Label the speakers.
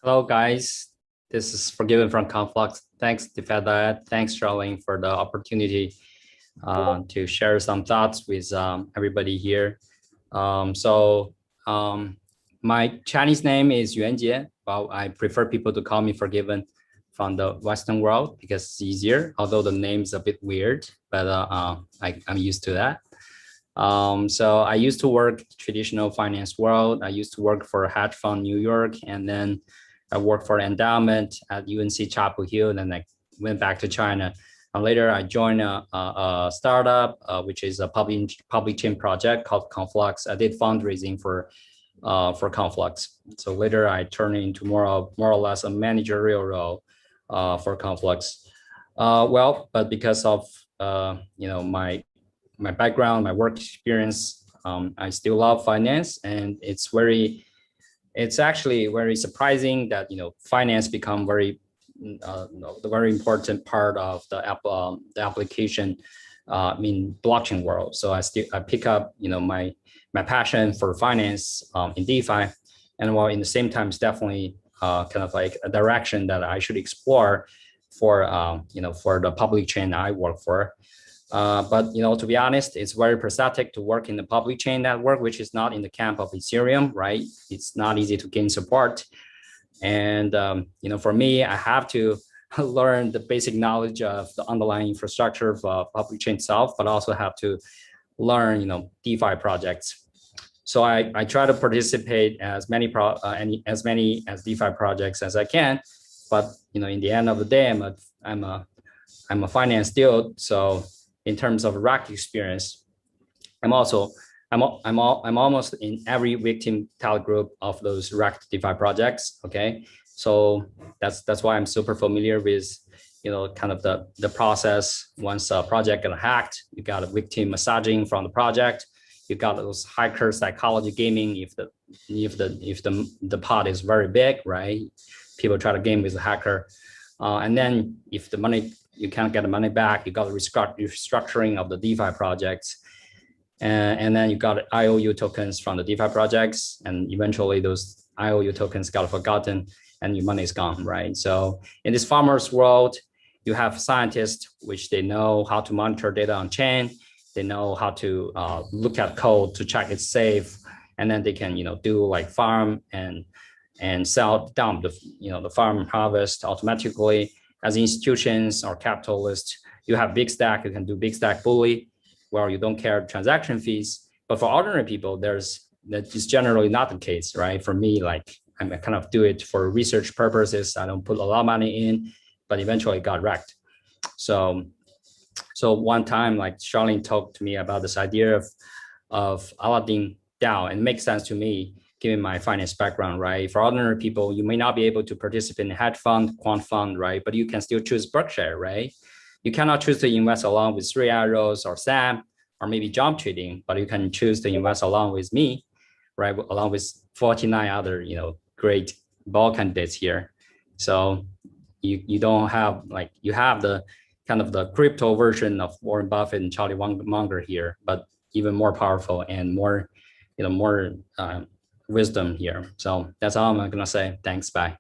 Speaker 1: Hello, guys. This is Forgiven from Conflux. Thanks, Defeda. Thanks, Charlene, for the opportunity to share some thoughts with everybody here. Um, so um, my Chinese name is Yuan Jie, but I prefer people to call me Forgiven from the Western world because it's easier, although the name's a bit weird, but I'm used to that. So I used to work traditional finance world. I used to work for a hedge fund New York, and then I worked for endowment at UNC Chapel Hill, and then I went back to China. And later I joined a startup, which is a public chain project called Conflux. I did fundraising for Conflux. So later I turned into more or less a managerial role for Conflux. But because of my background, my work experience, I still love finance, and it's actually very surprising that finance become the very important part of the application in blockchain world. So I pick up my passion for finance in DeFi, and while in the same time it's definitely kind of like a direction that I should explore for the public chain I work for. But to be honest, it's very pathetic to work in the public chain network, which is not in the camp of Ethereum, right? It's not easy to gain support. And for me, I have to learn the basic knowledge of the underlying infrastructure of public chain itself, but also have to learn DeFi projects. So I try to participate as many as DeFi projects as I can, but in the end of the day, I'm a finance dude, so in terms of rack experience, I'm almost in every victim talent group of those rack DeFi projects. Okay, so that's why I'm super familiar with kind of the process. Once a project got hacked, you got a victim massaging from the project. You got those hacker psychology gaming. If the pot is very big, right? People try to game with the hacker, and then if the money, you can't get the money back, you got the restructuring of the DeFi projects. And then you got IOU tokens from the DeFi projects, and eventually those IOU tokens got forgotten and your money is gone, right? So in this farmer's world, you have scientists, which they know how to monitor data on chain. They know how to look at code to check it's safe. And then they can, do like farm and sell down the farm harvest automatically. As institutions or capitalists, you have big stack, you can do big stack bully, where you don't care transaction fees. But for ordinary people, that is generally not the case, right? For me, like I kind of do it for research purposes. I don't put a lot of money in, but eventually got wrecked. So one time, like Charlene talked to me about this idea of Aladdin DAO, and it makes sense to me given my finance background, right? For ordinary people, you may not be able to participate in a hedge fund, quant fund, right? But you can still choose Berkshire, right? You cannot choose to invest along with Three Arrows or Sam or maybe Jump Trading, but you can choose to invest along with me, right? Along with 49 other, great ball candidates here. So you don't have you have the kind of the crypto version of Warren Buffett and Charlie Munger here, but even more powerful and more, more wisdom here. So that's all I'm gonna say. Thanks. Bye.